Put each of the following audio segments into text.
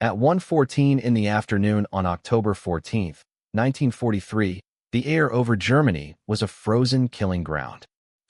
At 1:14 in the afternoon on October 14, 1943, the air over Germany was a frozen killing ground.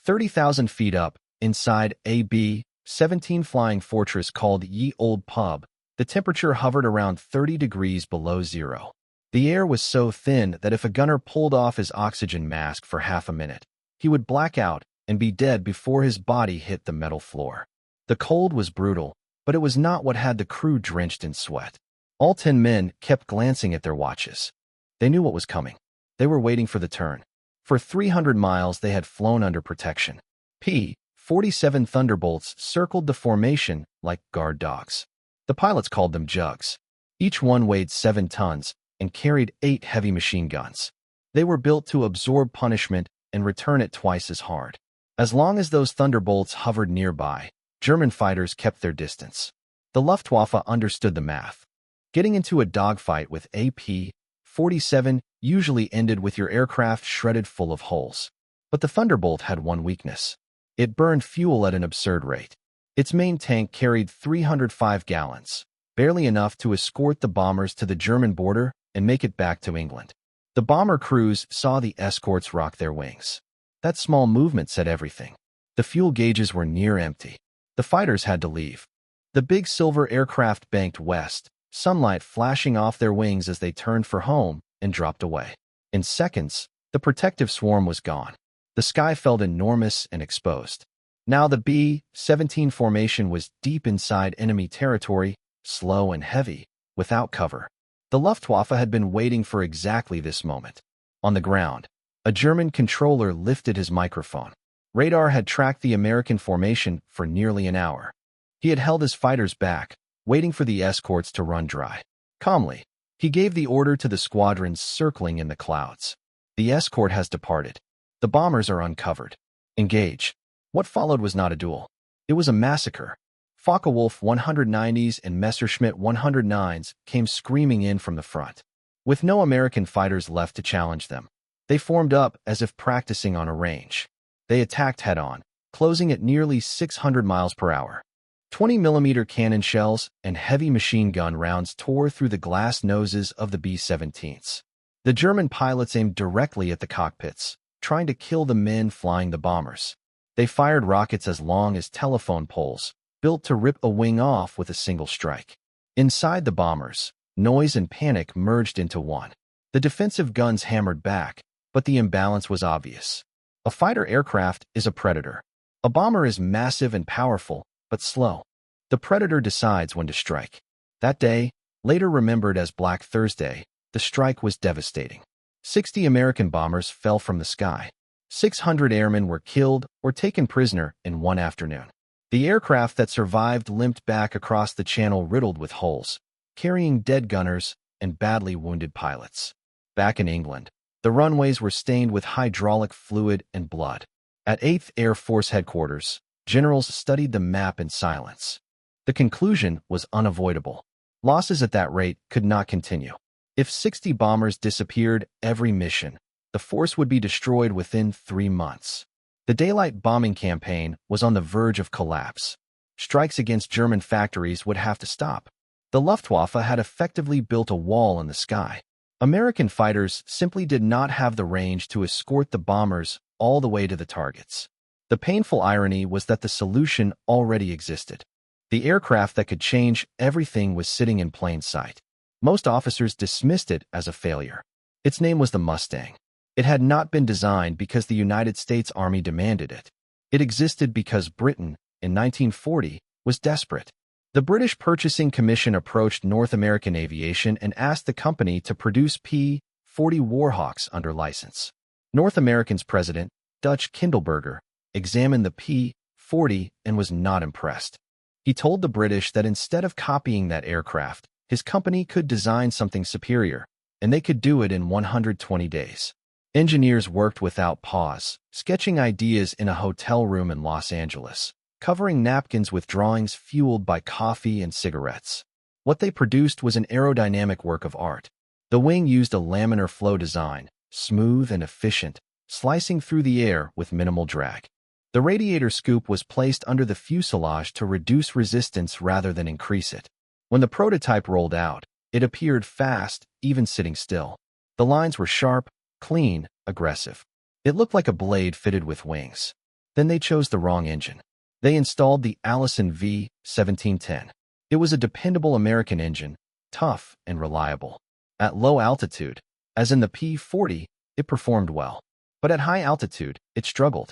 30,000 feet up, inside a B-17 flying fortress called Ye Old Pub, the temperature hovered around 30 degrees below zero. The air was so thin that if a gunner pulled off his oxygen mask for half a minute, he would black out and be dead before his body hit the metal floor. The cold was brutal, but it was not what had the crew drenched in sweat. All 10 men kept glancing at their watches. They knew what was coming. They were waiting for the turn. For 300 miles they had flown under protection. P-47 Thunderbolts circled the formation like guard dogs. The pilots called them jugs. Each one weighed 7 tons and carried 8 heavy machine guns. They were built to absorb punishment and return it twice as hard. As long as those Thunderbolts hovered nearby, German fighters kept their distance. The Luftwaffe understood the math. Getting into a dogfight with a P-47 usually ended with your aircraft shredded full of holes. But the Thunderbolt had one weakness. It burned fuel at an absurd rate. Its main tank carried 305 gallons, barely enough to escort the bombers to the German border and make it back to England. The bomber crews saw the escorts rock their wings. That small movement said everything. The fuel gauges were near empty. The fighters had to leave. The big silver aircraft banked west, sunlight flashing off their wings as they turned for home and dropped away. In seconds, the protective swarm was gone. The sky felt enormous and exposed. Now the B-17 formation was deep inside enemy territory, slow and heavy, without cover. The Luftwaffe had been waiting for exactly this moment. On the ground, a German controller lifted his microphone. Radar had tracked the American formation for nearly an hour. He had held his fighters back, waiting for the escorts to run dry. Calmly, he gave the order to the squadrons circling in the clouds. The escort has departed. The bombers are uncovered. Engage. What followed was not a duel. It was a massacre. Focke-Wulf 190s and Messerschmitt 109s came screaming in from the front. With no American fighters left to challenge them, they formed up as if practicing on a range. They attacked head-on, closing at nearly 600 miles per hour. 20mm cannon shells and heavy machine gun rounds tore through the glass noses of the B-17s. The German pilots aimed directly at the cockpits, trying to kill the men flying the bombers. They fired rockets as long as telephone poles, built to rip a wing off with a single strike. Inside the bombers, noise and panic merged into one. The defensive guns hammered back, but the imbalance was obvious. A fighter aircraft is a predator. A bomber is massive and powerful, but slow. The predator decides when to strike. That day, later remembered as Black Thursday, the strike was devastating. 60 American bombers fell from the sky. 600 airmen were killed or taken prisoner in one afternoon. The aircraft that survived limped back across the channel riddled with holes, carrying dead gunners and badly wounded pilots. Back in England, the runways were stained with hydraulic fluid and blood. At 8th Air Force Headquarters, generals studied the map in silence. The conclusion was unavoidable. Losses at that rate could not continue. If 60 bombers disappeared every mission, the force would be destroyed within 3 months. The daylight bombing campaign was on the verge of collapse. Strikes against German factories would have to stop. The Luftwaffe had effectively built a wall in the sky. American fighters simply did not have the range to escort the bombers all the way to the targets. The painful irony was that the solution already existed. The aircraft that could change everything was sitting in plain sight. Most officers dismissed it as a failure. Its name was the Mustang. It had not been designed because the United States Army demanded it. It existed because Britain, in 1940, was desperate. The British Purchasing Commission approached North American Aviation and asked the company to produce P-40 Warhawks under license. North American's president, Dutch Kindleberger, examined the P-40 and was not impressed. He told the British that instead of copying that aircraft, his company could design something superior, and they could do it in 120 days. Engineers worked without pause, sketching ideas in a hotel room in Los Angeles, covering napkins with drawings fueled by coffee and cigarettes. What they produced was an aerodynamic work of art. The wing used a laminar flow design, smooth and efficient, slicing through the air with minimal drag. The radiator scoop was placed under the fuselage to reduce resistance rather than increase it. When the prototype rolled out, it appeared fast, even sitting still. The lines were sharp, clean, aggressive. It looked like a blade fitted with wings. Then they chose the wrong engine. They installed the Allison V1710. It was a dependable American engine, tough and reliable. At low altitude, as in the P-40, it performed well. But at high altitude, it struggled.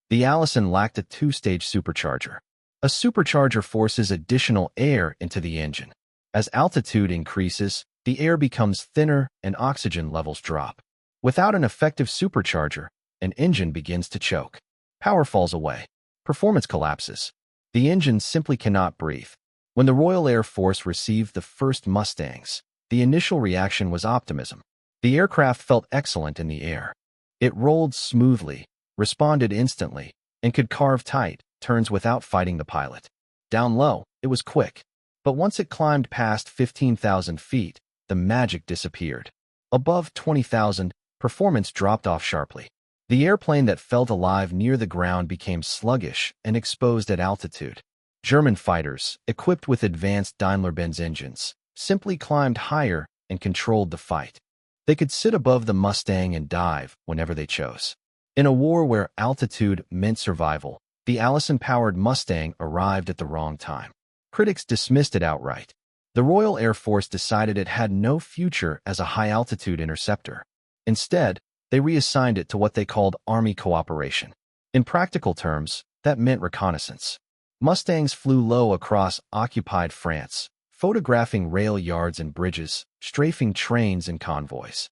The Allison lacked a two-stage supercharger. A supercharger forces additional air into the engine. As altitude increases, the air becomes thinner and oxygen levels drop. Without an effective supercharger, an engine begins to choke. Power falls away. Performance collapses. The engine simply cannot breathe. When the Royal Air Force received the first Mustangs, the initial reaction was optimism. The aircraft felt excellent in the air. It rolled smoothly, responded instantly, and could carve tight turns without fighting the pilot. Down low, it was quick. But once it climbed past 15,000 feet, the magic disappeared. Above 20,000, performance dropped off sharply. The airplane that felt alive near the ground became sluggish and exposed at altitude. German fighters, equipped with advanced Daimler-Benz engines, simply climbed higher and controlled the fight. They could sit above the Mustang and dive whenever they chose. In a war where altitude meant survival, the Allison-powered Mustang arrived at the wrong time. Critics dismissed it outright. The Royal Air Force decided it had no future as a high-altitude interceptor. Instead, they reassigned it to what they called Army cooperation. In practical terms, that meant reconnaissance. Mustangs flew low across occupied France, photographing rail yards and bridges, strafing trains and convoys.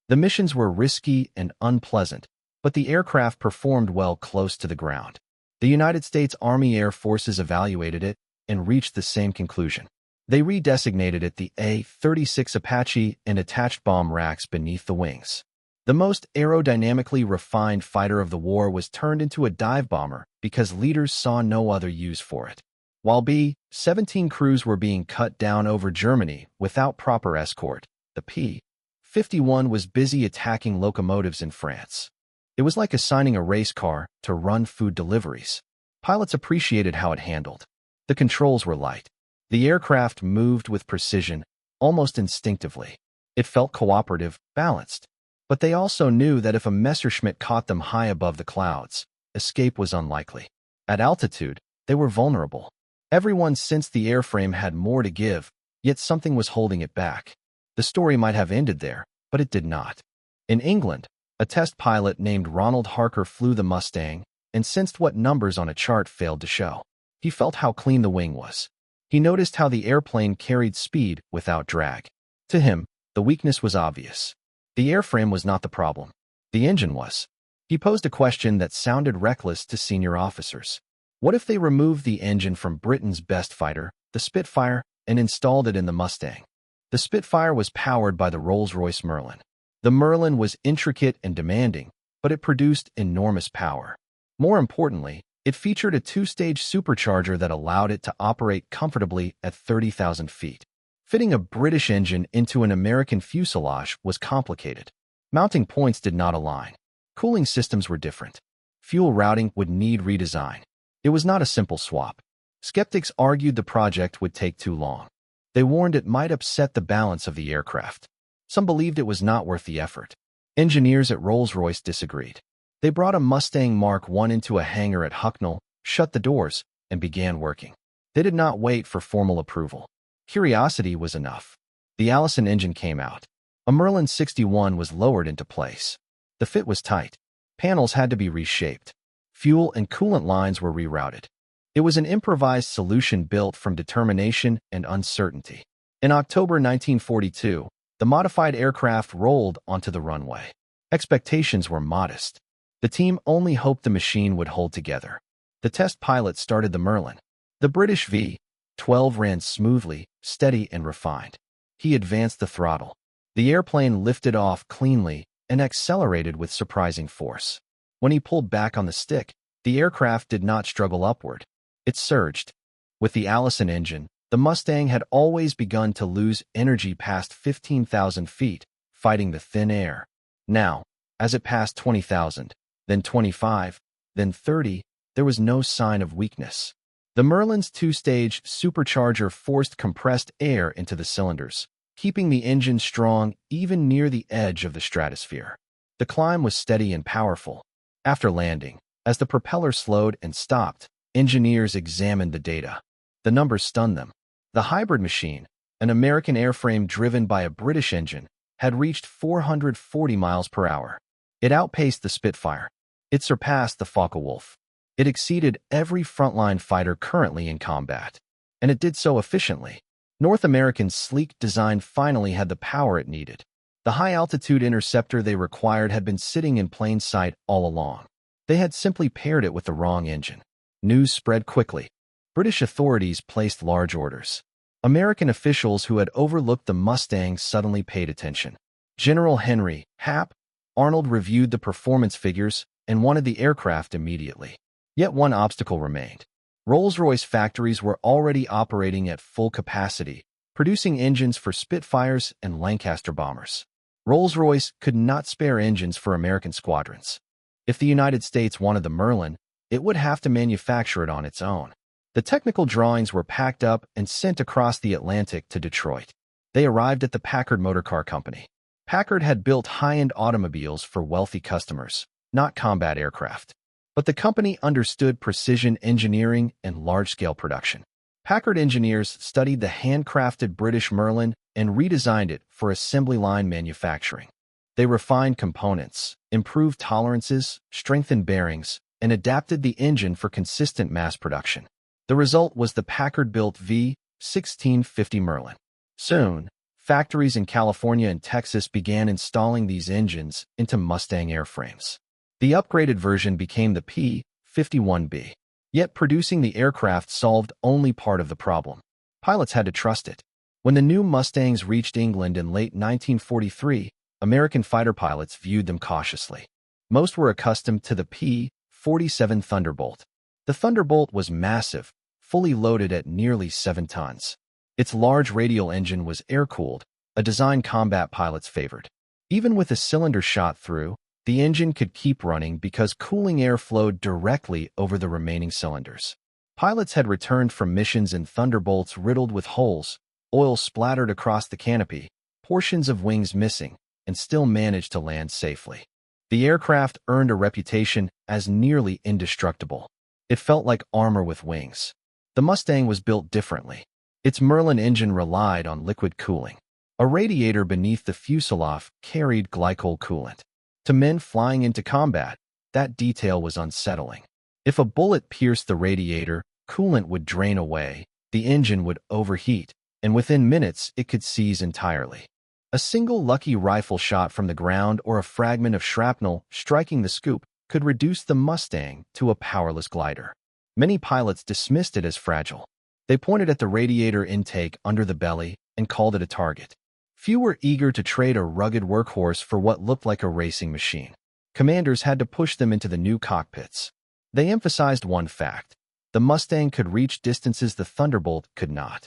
The missions were risky and unpleasant, but the aircraft performed well close to the ground. The United States Army Air Forces evaluated it and reached the same conclusion. They redesignated it the A-36 Apache and attached bomb racks beneath the wings. The most aerodynamically refined fighter of the war was turned into a dive bomber because leaders saw no other use for it. While B-17 crews were being cut down over Germany without proper escort, the P-51 was busy attacking locomotives in France. It was like assigning a race car to run food deliveries. Pilots appreciated how it handled. The controls were light. The aircraft moved with precision, almost instinctively. It felt cooperative, balanced. But they also knew that if a Messerschmitt caught them high above the clouds, escape was unlikely. At altitude, they were vulnerable. Everyone sensed the airframe had more to give, yet something was holding it back. The story might have ended there, but it did not. In England, a test pilot named Ronald Harker flew the Mustang and sensed what numbers on a chart failed to show. He felt how clean the wing was. He noticed how the airplane carried speed without drag. To him, the weakness was obvious. The airframe was not the problem. The engine was. He posed a question that sounded reckless to senior officers. What if they removed the engine from Britain's best fighter, the Spitfire, and installed it in the Mustang? The Spitfire was powered by the Rolls-Royce Merlin. The Merlin was intricate and demanding, but it produced enormous power. More importantly, it featured a two-stage supercharger that allowed it to operate comfortably at 30,000 feet. Fitting a British engine into an American fuselage was complicated. Mounting points did not align. Cooling systems were different. Fuel routing would need redesign. It was not a simple swap. Skeptics argued the project would take too long. They warned it might upset the balance of the aircraft. Some believed it was not worth the effort. Engineers at Rolls-Royce disagreed. They brought a Mustang Mark I into a hangar at Hucknall, shut the doors, and began working. They did not wait for formal approval. Curiosity was enough. The Allison engine came out. A Merlin 61 was lowered into place. The fit was tight. Panels had to be reshaped. Fuel and coolant lines were rerouted. It was an improvised solution built from determination and uncertainty. In October 1942, the modified aircraft rolled onto the runway. Expectations were modest. The team only hoped the machine would hold together. The test pilot started the Merlin. The British V-12 ran smoothly, steady, and refined. He advanced the throttle. The airplane lifted off cleanly and accelerated with surprising force. When he pulled back on the stick, the aircraft did not struggle upward. It surged. With the Allison engine, the Mustang had always begun to lose energy past 15,000 feet, fighting the thin air. Now, as it passed 20,000, then 25, then 30, there was no sign of weakness. The Merlin's two-stage supercharger forced compressed air into the cylinders, keeping the engine strong even near the edge of the stratosphere. The climb was steady and powerful. After landing, as the propeller slowed and stopped, engineers examined the data. The numbers stunned them. The hybrid machine, an American airframe driven by a British engine, had reached 440 miles per hour. It outpaced the Spitfire. It surpassed the Focke-Wulf. It exceeded every frontline fighter currently in combat. And it did so efficiently. North America's sleek design finally had the power it needed. The high-altitude interceptor they required had been sitting in plain sight all along. They had simply paired it with the wrong engine. News spread quickly. British authorities placed large orders. American officials who had overlooked the Mustang suddenly paid attention. General Henry Hap Arnold reviewed the performance figures and wanted the aircraft immediately. Yet one obstacle remained. Rolls-Royce factories were already operating at full capacity, producing engines for Spitfires and Lancaster bombers. Rolls-Royce could not spare engines for American squadrons. If the United States wanted the Merlin, it would have to manufacture it on its own. The technical drawings were packed up and sent across the Atlantic to Detroit. They arrived at the Packard Motor Car Company. Packard had built high-end automobiles for wealthy customers, not combat aircraft. But the company understood precision engineering and large-scale production. Packard engineers studied the handcrafted British Merlin and redesigned it for assembly line manufacturing. They refined components, improved tolerances, strengthened bearings, and adapted the engine for consistent mass production. The result was the Packard-built V1650 Merlin. Soon, factories in California and Texas began installing these engines into Mustang airframes. The upgraded version became the P-51B. Yet producing the aircraft solved only part of the problem. Pilots had to trust it. When the new Mustangs reached England in late 1943, American fighter pilots viewed them cautiously. Most were accustomed to the P-47 Thunderbolt. The Thunderbolt was massive, fully loaded at nearly 7 tons. Its large radial engine was air-cooled, a design combat pilots favored. Even with a cylinder shot through, the engine could keep running because cooling air flowed directly over the remaining cylinders. Pilots had returned from missions in Thunderbolts riddled with holes, oil splattered across the canopy, portions of wings missing, and still managed to land safely. The aircraft earned a reputation as nearly indestructible. It felt like armor with wings. The Mustang was built differently. Its Merlin engine relied on liquid cooling. A radiator beneath the fuselage carried glycol coolant. To men flying into combat, that detail was unsettling. If a bullet pierced the radiator, coolant would drain away, the engine would overheat, and within minutes it could seize entirely. A single lucky rifle shot from the ground or a fragment of shrapnel striking the scoop could reduce the Mustang to a powerless glider. Many pilots dismissed it as fragile. They pointed at the radiator intake under the belly and called it a target. Few were eager to trade a rugged workhorse for what looked like a racing machine. Commanders had to push them into the new cockpits. They emphasized one fact: the Mustang could reach distances the Thunderbolt could not.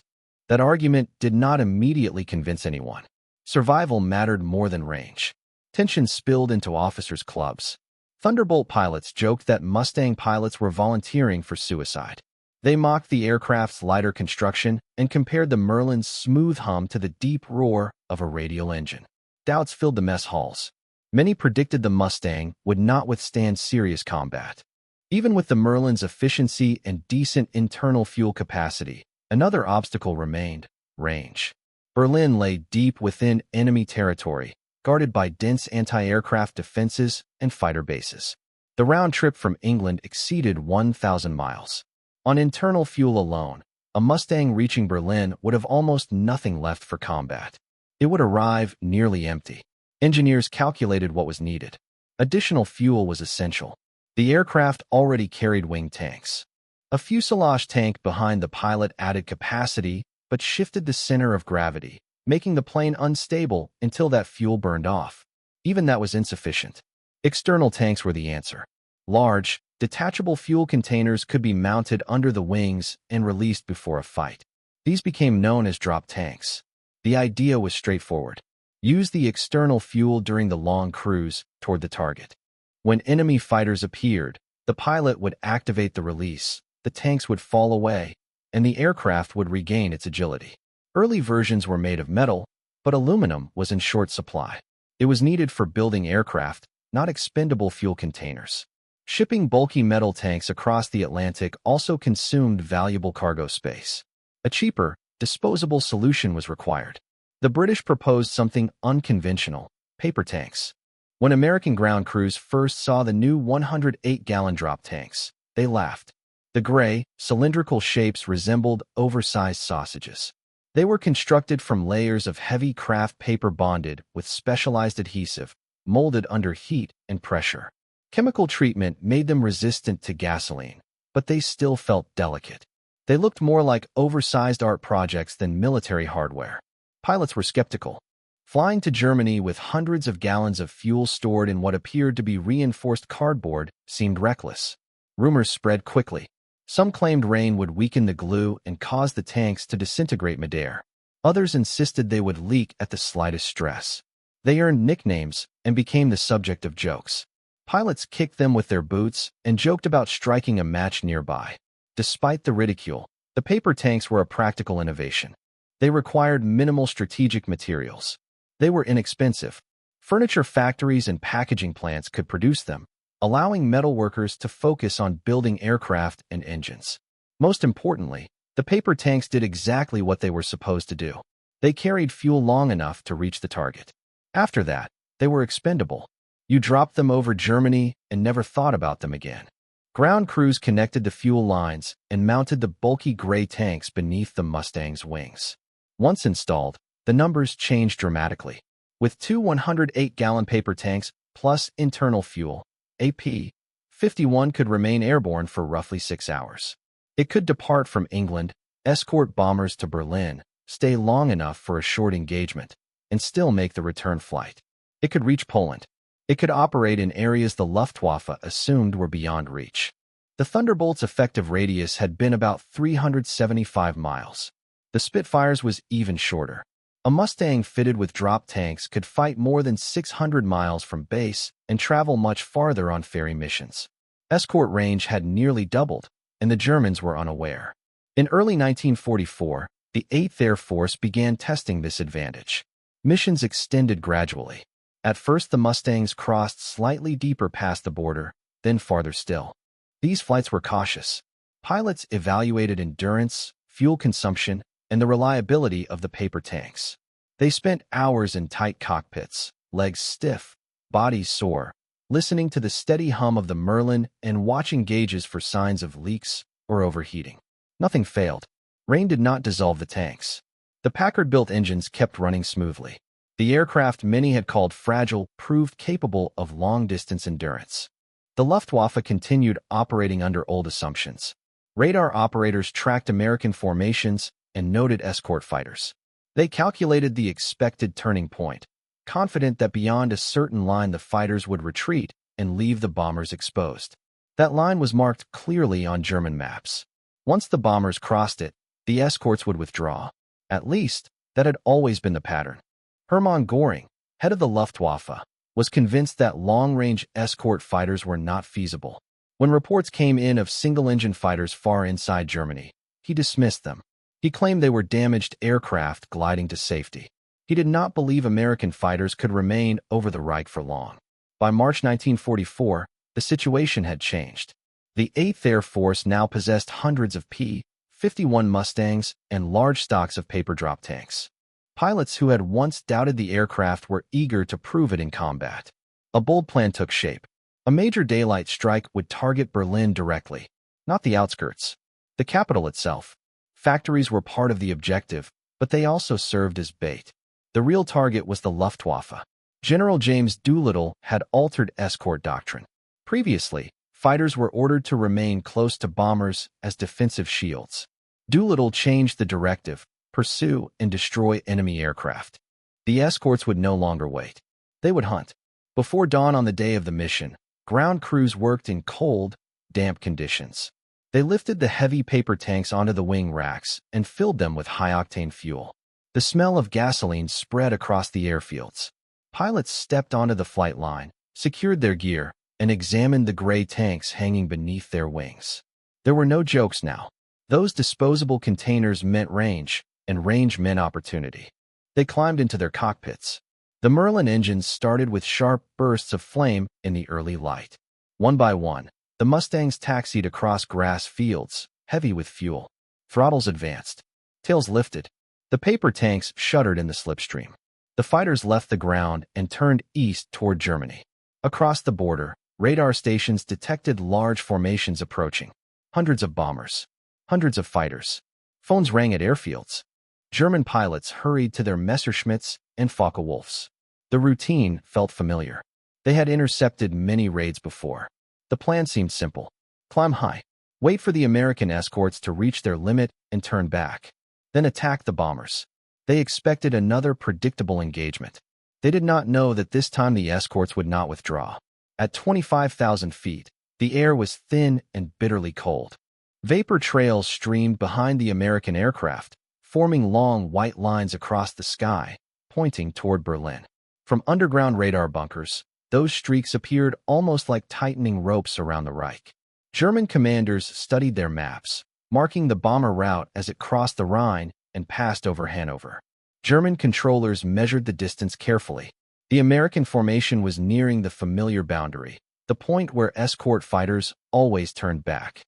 That argument did not immediately convince anyone. Survival mattered more than range. Tension spilled into officers' clubs. Thunderbolt pilots joked that Mustang pilots were volunteering for suicide. They mocked the aircraft's lighter construction and compared the Merlin's smooth hum to the deep roar of a radial engine. Doubts filled the mess halls. Many predicted the Mustang would not withstand serious combat. Even with the Merlin's efficiency and decent internal fuel capacity, another obstacle remained: range. Berlin lay deep within enemy territory, guarded by dense anti-aircraft defenses and fighter bases. The round trip from England exceeded 1,000 miles. On internal fuel alone, a Mustang reaching Berlin would have almost nothing left for combat. It would arrive nearly empty. Engineers calculated what was needed. Additional fuel was essential. The aircraft already carried wing tanks. A fuselage tank behind the pilot added capacity, but shifted the center of gravity, making the plane unstable until that fuel burned off. Even that was insufficient. External tanks were the answer. Large, detachable fuel containers could be mounted under the wings and released before a fight. These became known as drop tanks. The idea was straightforward. Use the external fuel during the long cruise toward the target. When enemy fighters appeared, the pilot would activate the release, the tanks would fall away, and the aircraft would regain its agility. Early versions were made of metal, but aluminum was in short supply. It was needed for building aircraft, not expendable fuel containers. Shipping bulky metal tanks across the Atlantic also consumed valuable cargo space. A cheaper, disposable solution was required. The British proposed something unconventional: paper tanks. When American ground crews first saw the new 108-gallon drop tanks, they laughed. The gray, cylindrical shapes resembled oversized sausages. They were constructed from layers of heavy craft paper bonded with specialized adhesive, molded under heat and pressure. Chemical treatment made them resistant to gasoline, but they still felt delicate. They looked more like oversized art projects than military hardware. Pilots were skeptical. Flying to Germany with hundreds of gallons of fuel stored in what appeared to be reinforced cardboard seemed reckless. Rumors spread quickly. Some claimed rain would weaken the glue and cause the tanks to disintegrate midair. Others insisted they would leak at the slightest stress. They earned nicknames and became the subject of jokes. Pilots kicked them with their boots and joked about striking a match nearby. Despite the ridicule, the paper tanks were a practical innovation. They required minimal strategic materials. They were inexpensive. Furniture factories and packaging plants could produce them, allowing metal workers to focus on building aircraft and engines. Most importantly, the paper tanks did exactly what they were supposed to do. They carried fuel long enough to reach the target. After that, they were expendable. You dropped them over Germany and never thought about them again. Ground crews connected the fuel lines and mounted the bulky gray tanks beneath the Mustang's wings. Once installed, the numbers changed dramatically. With two 108-gallon paper tanks plus internal fuel, a P-51 could remain airborne for roughly 6 hours. It could depart from England, escort bombers to Berlin, stay long enough for a short engagement, and still make the return flight. It could reach Poland. It could operate in areas the Luftwaffe assumed were beyond reach. The Thunderbolt's effective radius had been about 375 miles. The Spitfire's was even shorter. A Mustang fitted with drop tanks could fight more than 600 miles from base and travel much farther on ferry missions. Escort range had nearly doubled, and the Germans were unaware. In early 1944, the 8th Air Force began testing this advantage. Missions extended gradually. At first, the Mustangs crossed slightly deeper past the border, then farther still. These flights were cautious. Pilots evaluated endurance, fuel consumption, and the reliability of the paper tanks. They spent hours in tight cockpits, legs stiff, bodies sore, listening to the steady hum of the Merlin and watching gauges for signs of leaks or overheating. Nothing failed. Rain did not dissolve the tanks. The Packard-built engines kept running smoothly. The aircraft many had called fragile proved capable of long-distance endurance. The Luftwaffe continued operating under old assumptions. Radar operators tracked American formations and noted escort fighters. They calculated the expected turning point, confident that beyond a certain line the fighters would retreat and leave the bombers exposed. That line was marked clearly on German maps. Once the bombers crossed it, the escorts would withdraw. At least, that had always been the pattern. Hermann Göring, head of the Luftwaffe, was convinced that long-range escort fighters were not feasible. When reports came in of single-engine fighters far inside Germany, he dismissed them. He claimed they were damaged aircraft gliding to safety. He did not believe American fighters could remain over the Reich for long. By March 1944, the situation had changed. The 8th Air Force now possessed hundreds of P-51 Mustangs and large stocks of paper drop tanks. Pilots who had once doubted the aircraft were eager to prove it in combat. A bold plan took shape. A major daylight strike would target Berlin directly, not the outskirts. The capital itself. Factories were part of the objective, but they also served as bait. The real target was the Luftwaffe. General James Doolittle had altered escort doctrine. Previously, fighters were ordered to remain close to bombers as defensive shields. Doolittle changed the directive: pursue and destroy enemy aircraft. The escorts would no longer wait. They would hunt. Before dawn on the day of the mission, ground crews worked in cold, damp conditions. They lifted the heavy paper tanks onto the wing racks and filled them with high-octane fuel. The smell of gasoline spread across the airfields. Pilots stepped onto the flight line, secured their gear, and examined the gray tanks hanging beneath their wings. There were no jokes now. Those disposable containers meant range, and range meant opportunity. They climbed into their cockpits. The Merlin engines started with sharp bursts of flame in the early light. One by one, the Mustangs taxied across grass fields, heavy with fuel. Throttles advanced. Tails lifted. The paper tanks shuddered in the slipstream. The fighters left the ground and turned east toward Germany. Across the border, radar stations detected large formations approaching. Hundreds of bombers. Hundreds of fighters. Phones rang at airfields. German pilots hurried to their Messerschmitts and Focke-Wulfs. The routine felt familiar. They had intercepted many raids before. The plan seemed simple. Climb high. Wait for the American escorts to reach their limit and turn back. Then attack the bombers. They expected another predictable engagement. They did not know that this time the escorts would not withdraw. At 25,000 feet, the air was thin and bitterly cold. Vapor trails streamed behind the American aircraft, forming long white lines across the sky, pointing toward Berlin. From underground radar bunkers, those streaks appeared almost like tightening ropes around the Reich. German commanders studied their maps, marking the bomber route as it crossed the Rhine and passed over Hanover. German controllers measured the distance carefully. The American formation was nearing the familiar boundary, the point where escort fighters always turned back.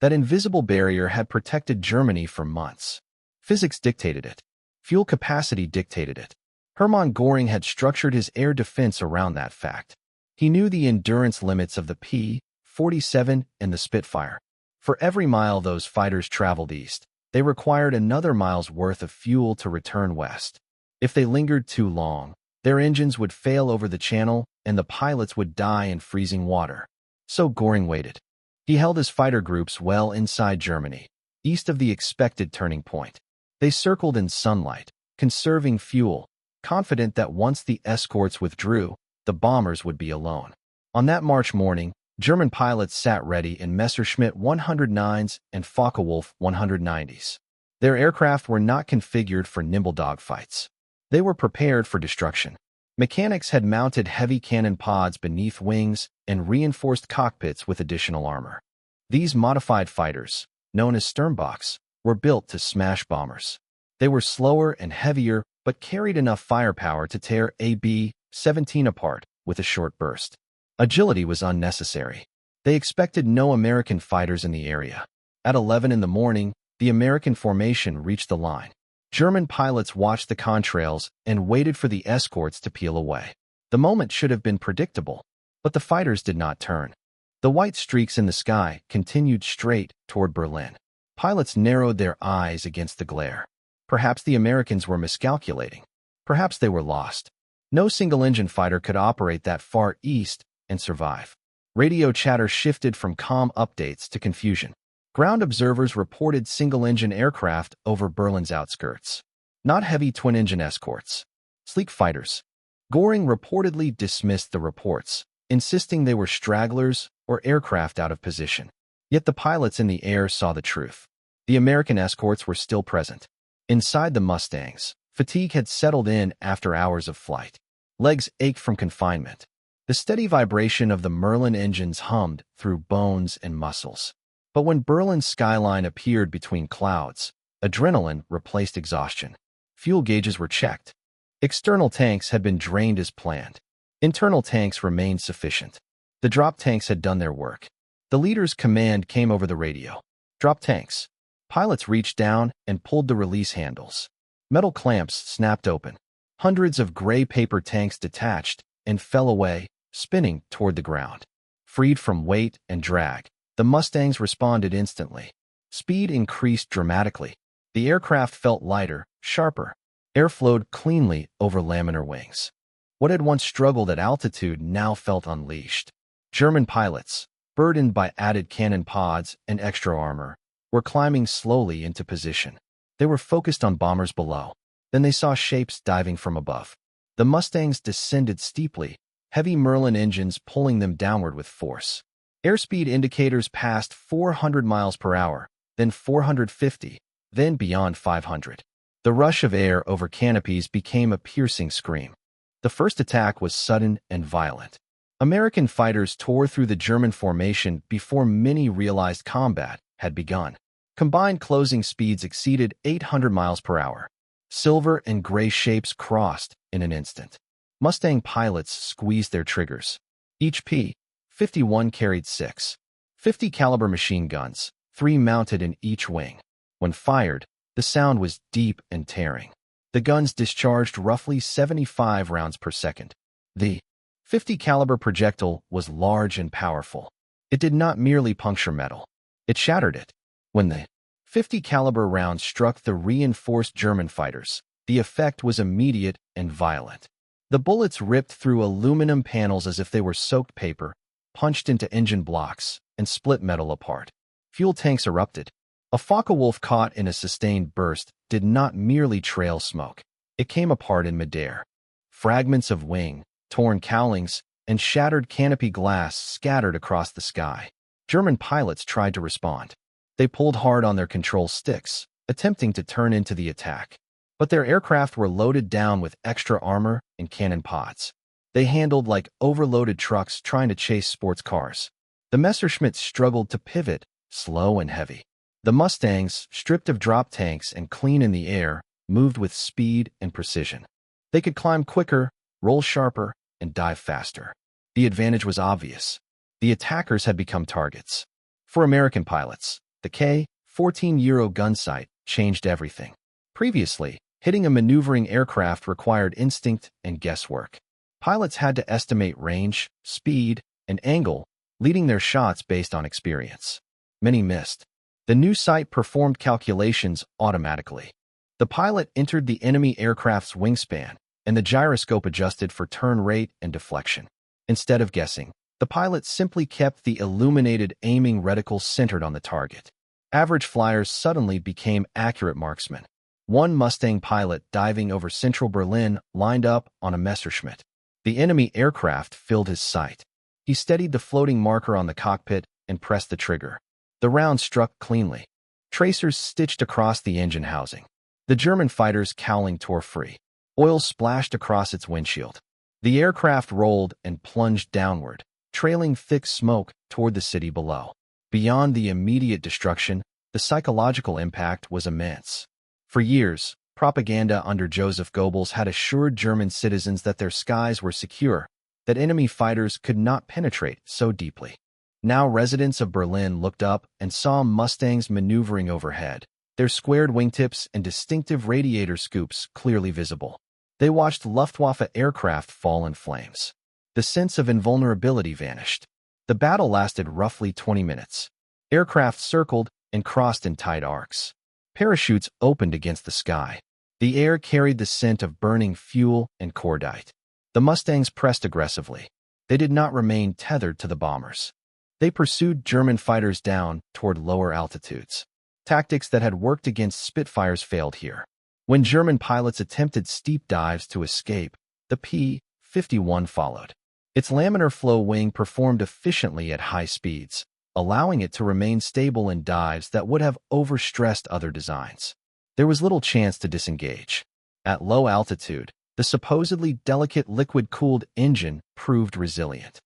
That invisible barrier had protected Germany for months. Physics dictated it. Fuel capacity dictated it. Hermann Göring had structured his air defense around that fact. He knew the endurance limits of the P-47 and the Spitfire. For every mile those fighters traveled east, they required another mile's worth of fuel to return west. If they lingered too long, their engines would fail over the channel and the pilots would die in freezing water. So Göring waited. He held his fighter groups well inside Germany, east of the expected turning point. They circled in sunlight, conserving fuel, confident that once the escorts withdrew, the bombers would be alone. On that March morning, German pilots sat ready in Messerschmitt 109s and Focke-Wulf 190s. Their aircraft were not configured for nimble dogfights. They were prepared for destruction. Mechanics had mounted heavy cannon pods beneath wings and reinforced cockpits with additional armor. These modified fighters, known as Sturmbachs, were built to smash bombers. They were slower and heavier, but carried enough firepower to tear a B-17 apart with a short burst. Agility was unnecessary. They expected no American fighters in the area. At 11 in the morning, the American formation reached the line. German pilots watched the contrails and waited for the escorts to peel away. The moment should have been predictable, but the fighters did not turn. The white streaks in the sky continued straight toward Berlin. Pilots narrowed their eyes against the glare. Perhaps the Americans were miscalculating. Perhaps they were lost. No single-engine fighter could operate that far east and survive. Radio chatter shifted from calm updates to confusion. Ground observers reported single-engine aircraft over Berlin's outskirts. Not heavy twin-engine escorts. Sleek fighters. Göring reportedly dismissed the reports, insisting they were stragglers or aircraft out of position. Yet the pilots in the air saw the truth. The American escorts were still present. Inside the Mustangs, fatigue had settled in after hours of flight. Legs ached from confinement. The steady vibration of the Merlin engines hummed through bones and muscles. But when Berlin's skyline appeared between clouds, adrenaline replaced exhaustion. Fuel gauges were checked. External tanks had been drained as planned. Internal tanks remained sufficient. The drop tanks had done their work. The leader's command came over the radio. Drop tanks. Pilots reached down and pulled the release handles. Metal clamps snapped open. Hundreds of gray paper tanks detached and fell away, spinning toward the ground. Freed from weight and drag, the Mustangs responded instantly. Speed increased dramatically. The aircraft felt lighter, sharper. Air flowed cleanly over laminar wings. What had once struggled at altitude now felt unleashed. German pilots, burdened by added cannon pods and extra armor, were climbing slowly into position. They were focused on bombers below. Then they saw shapes diving from above. The Mustangs descended steeply, heavy Merlin engines pulling them downward with force. Airspeed indicators passed 400 miles per hour, then 450, then beyond 500. The rush of air over canopies became a piercing scream. The first attack was sudden and violent. American fighters tore through the German formation before many realized combat had begun. Combined closing speeds exceeded 800 miles per hour. Silver and gray shapes crossed in an instant. Mustang pilots squeezed their triggers. Each P-51 carried 6 50 caliber machine guns, 3 mounted in each wing. When fired, the sound was deep and tearing. The guns discharged roughly 75 rounds per second. The 50 caliber projectile was large and powerful. It did not merely puncture metal. It shattered it. When the 50 caliber round struck the reinforced German fighters, the effect was immediate and violent. The bullets ripped through aluminum panels as if they were soaked paper, punched into engine blocks, and split metal apart. Fuel tanks erupted. A Focke-Wulf caught in a sustained burst did not merely trail smoke. It came apart in midair. Fragments of wing, torn cowlings, and shattered canopy glass scattered across the sky. German pilots tried to respond. They pulled hard on their control sticks, attempting to turn into the attack. But their aircraft were loaded down with extra armor and cannon pods. They handled like overloaded trucks trying to chase sports cars. The Messerschmitts struggled to pivot, slow and heavy. The Mustangs, stripped of drop tanks and clean in the air, moved with speed and precision. They could climb quicker, roll sharper, and dive faster. The advantage was obvious. The attackers had become targets. For American pilots, the K-14 Euro gun sight changed everything. Previously, hitting a maneuvering aircraft required instinct and guesswork. Pilots had to estimate range, speed, and angle, leading their shots based on experience. Many missed. The new sight performed calculations automatically. The pilot entered the enemy aircraft's wingspan, and the gyroscope adjusted for turn rate and deflection. Instead of guessing, the pilot simply kept the illuminated aiming reticle centered on the target. Average flyers suddenly became accurate marksmen. One Mustang pilot diving over central Berlin lined up on a Messerschmitt. The enemy aircraft filled his sight. He steadied the floating marker on the cockpit and pressed the trigger. The round struck cleanly. Tracers stitched across the engine housing. The German fighter's cowling tore free. Oil splashed across its windshield. The aircraft rolled and plunged downward, trailing thick smoke toward the city below. Beyond the immediate destruction, the psychological impact was immense. For years, propaganda under Joseph Goebbels had assured German citizens that their skies were secure, that enemy fighters could not penetrate so deeply. Now residents of Berlin looked up and saw Mustangs maneuvering overhead, their squared wingtips and distinctive radiator scoops clearly visible. They watched Luftwaffe aircraft fall in flames. The sense of invulnerability vanished. The battle lasted roughly 20 minutes. Aircraft circled and crossed in tight arcs. Parachutes opened against the sky. The air carried the scent of burning fuel and cordite. The Mustangs pressed aggressively. They did not remain tethered to the bombers. They pursued German fighters down toward lower altitudes. Tactics that had worked against Spitfires failed here. When German pilots attempted steep dives to escape, the P-51 followed. Its laminar flow wing performed efficiently at high speeds, allowing it to remain stable in dives that would have overstressed other designs. There was little chance to disengage. At low altitude, the supposedly delicate liquid-cooled engine proved resilient.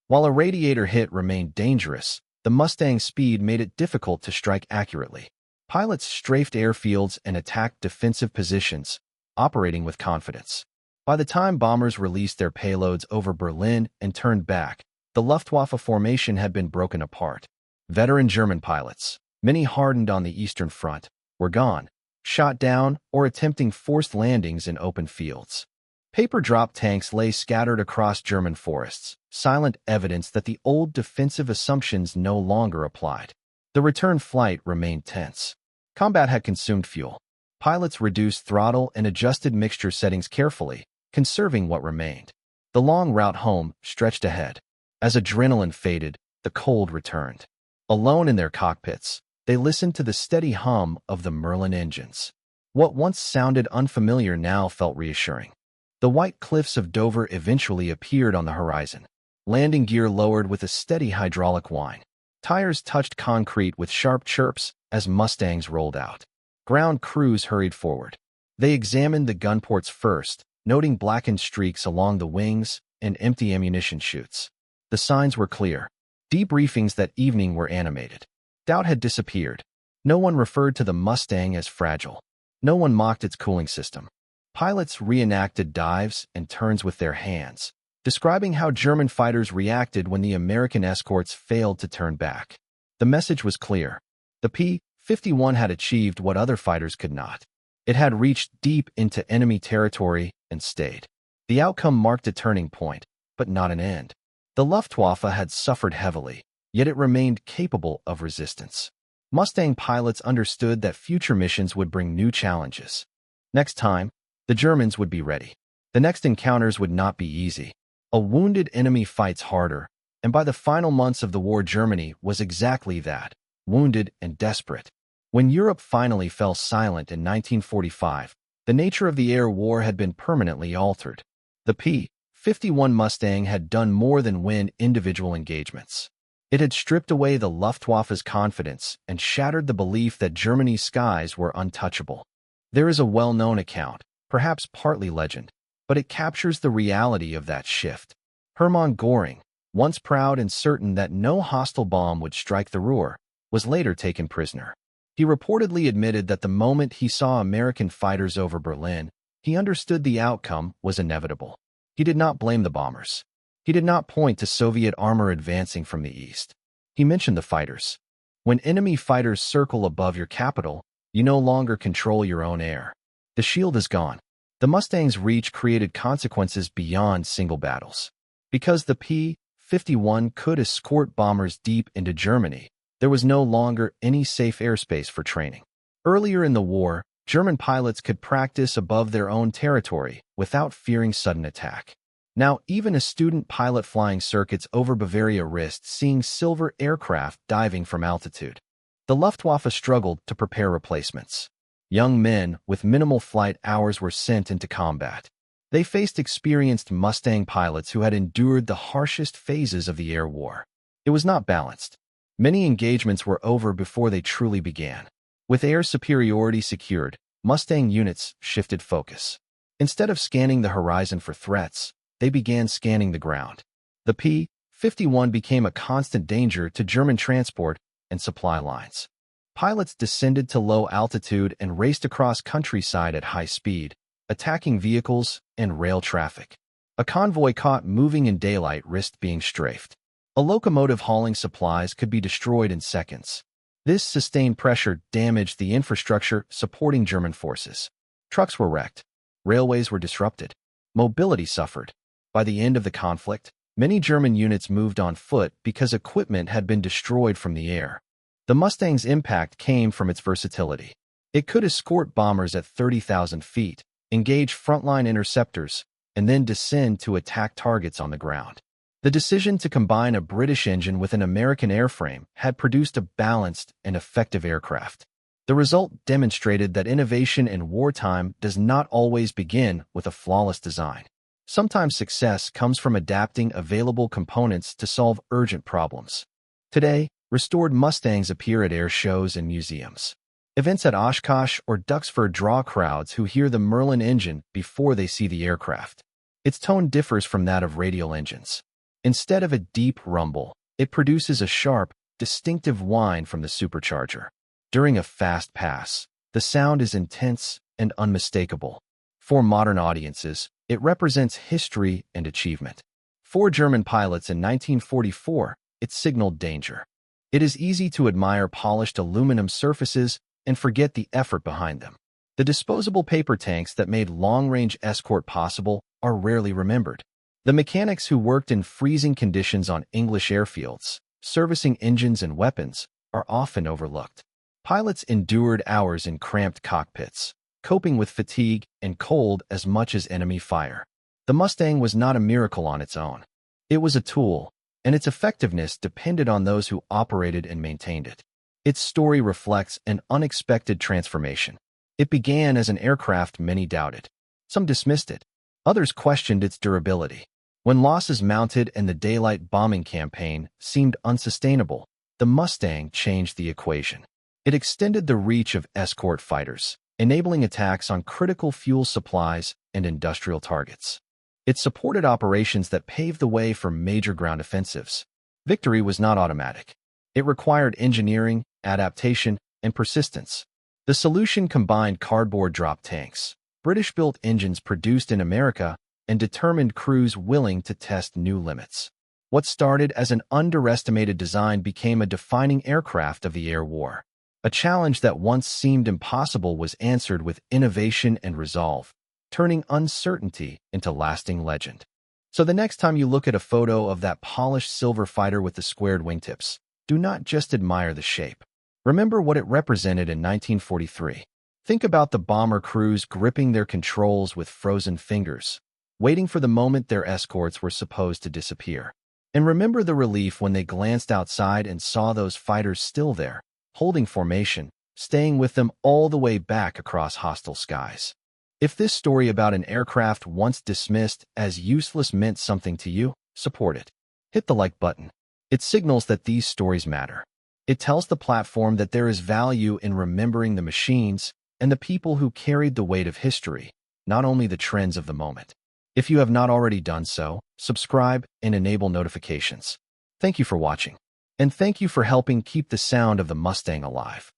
While a radiator hit remained dangerous, the Mustang's speed made it difficult to strike accurately. Pilots strafed airfields and attacked defensive positions, operating with confidence. By the time bombers released their payloads over Berlin and turned back, the Luftwaffe formation had been broken apart. Veteran German pilots, many hardened on the Eastern Front, were gone, shot down, or attempting forced landings in open fields. Paper drop tanks lay scattered across German forests, silent evidence that the old defensive assumptions no longer applied. The return flight remained tense. Combat had consumed fuel. Pilots reduced throttle and adjusted mixture settings carefully, conserving what remained. The long route home stretched ahead. As adrenaline faded, the cold returned. Alone in their cockpits, they listened to the steady hum of the Merlin engines. What once sounded unfamiliar now felt reassuring. The white cliffs of Dover eventually appeared on the horizon. Landing gear lowered with a steady hydraulic whine. Tires touched concrete with sharp chirps as Mustangs rolled out. Ground crews hurried forward. They examined the gun ports first, noting blackened streaks along the wings and empty ammunition chutes. The signs were clear. Debriefings that evening were animated. Doubt had disappeared. No one referred to the Mustang as fragile. No one mocked its cooling system. Pilots reenacted dives and turns with their hands, describing how German fighters reacted when the American escorts failed to turn back. The message was clear. The P-51 had achieved what other fighters could not. It had reached deep into enemy territory and stayed. The outcome marked a turning point, but not an end. The Luftwaffe had suffered heavily, yet it remained capable of resistance. Mustang pilots understood that future missions would bring new challenges. Next time, the Germans would be ready. The next encounters would not be easy. A wounded enemy fights harder, and by the final months of the war, Germany was exactly that, wounded and desperate. When Europe finally fell silent in 1945, the nature of the air war had been permanently altered. The P-51 Mustang had done more than win individual engagements. It had stripped away the Luftwaffe's confidence and shattered the belief that Germany's skies were untouchable. There is a well-known account, perhaps partly legend, but it captures the reality of that shift. Hermann Göring, once proud and certain that no hostile bomb would strike the Ruhr, was later taken prisoner. He reportedly admitted that the moment he saw American fighters over Berlin, he understood the outcome was inevitable. He did not blame the bombers. He did not point to Soviet armor advancing from the east. He mentioned the fighters. When enemy fighters circle above your capital, you no longer control your own air. The shield is gone. The Mustang's reach created consequences beyond single battles. Because the P-51 could escort bombers deep into Germany, there was no longer any safe airspace for training. Earlier in the war, German pilots could practice above their own territory without fearing sudden attack. Now, even a student pilot flying circuits over Bavaria risked seeing silver aircraft diving from altitude. The Luftwaffe struggled to prepare replacements. Young men with minimal flight hours were sent into combat. They faced experienced Mustang pilots who had endured the harshest phases of the air war. It was not balanced. Many engagements were over before they truly began. With air superiority secured, Mustang units shifted focus. Instead of scanning the horizon for threats, they began scanning the ground. The P-51 became a constant danger to German transport and supply lines. Pilots descended to low altitude and raced across countryside at high speed, attacking vehicles and rail traffic. A convoy caught moving in daylight risked being strafed. A locomotive hauling supplies could be destroyed in seconds. This sustained pressure damaged the infrastructure supporting German forces. Trucks were wrecked. Railways were disrupted. Mobility suffered. By the end of the conflict, many German units moved on foot because equipment had been destroyed from the air. The Mustang's impact came from its versatility. It could escort bombers at 30,000 feet, engage frontline interceptors, and then descend to attack targets on the ground. The decision to combine a British engine with an American airframe had produced a balanced and effective aircraft. The result demonstrated that innovation in wartime does not always begin with a flawless design. Sometimes success comes from adapting available components to solve urgent problems. Today, restored Mustangs appear at air shows and museums. Events at Oshkosh or Duxford draw crowds who hear the Merlin engine before they see the aircraft. Its tone differs from that of radial engines. Instead of a deep rumble, it produces a sharp, distinctive whine from the supercharger. During a fast pass, the sound is intense and unmistakable. For modern audiences, it represents history and achievement. For German pilots in 1944, it signaled danger. It is easy to admire polished aluminum surfaces and forget the effort behind them. The disposable paper tanks that made long-range escort possible are rarely remembered. The mechanics who worked in freezing conditions on English airfields, servicing engines and weapons, are often overlooked. Pilots endured hours in cramped cockpits, coping with fatigue and cold as much as enemy fire. The Mustang was not a miracle on its own. It was a tool, and its effectiveness depended on those who operated and maintained it. Its story reflects an unexpected transformation. It began as an aircraft many doubted. Some dismissed it. Others questioned its durability. When losses mounted and the daylight bombing campaign seemed unsustainable, the Mustang changed the equation. It extended the reach of escort fighters, enabling attacks on critical fuel supplies and industrial targets. It supported operations that paved the way for major ground offensives. Victory was not automatic. It required engineering, adaptation, and persistence. The solution combined cardboard drop tanks, British-built engines produced in America, and determined crews willing to test new limits. What started as an underestimated design became a defining aircraft of the air war. A challenge that once seemed impossible was answered with innovation and resolve, turning uncertainty into lasting legend. So the next time you look at a photo of that polished silver fighter with the squared wingtips, do not just admire the shape. Remember what it represented in 1943. Think about the bomber crews gripping their controls with frozen fingers, waiting for the moment their escorts were supposed to disappear. And remember the relief when they glanced outside and saw those fighters still there, holding formation, staying with them all the way back across hostile skies. If this story about an aircraft once dismissed as useless meant something to you, support it. Hit the like button. It signals that these stories matter. It tells the platform that there is value in remembering the machines and the people who carried the weight of history, not only the trends of the moment. If you have not already done so, subscribe and enable notifications. Thank you for watching. And thank you for helping keep the sound of the Mustang alive.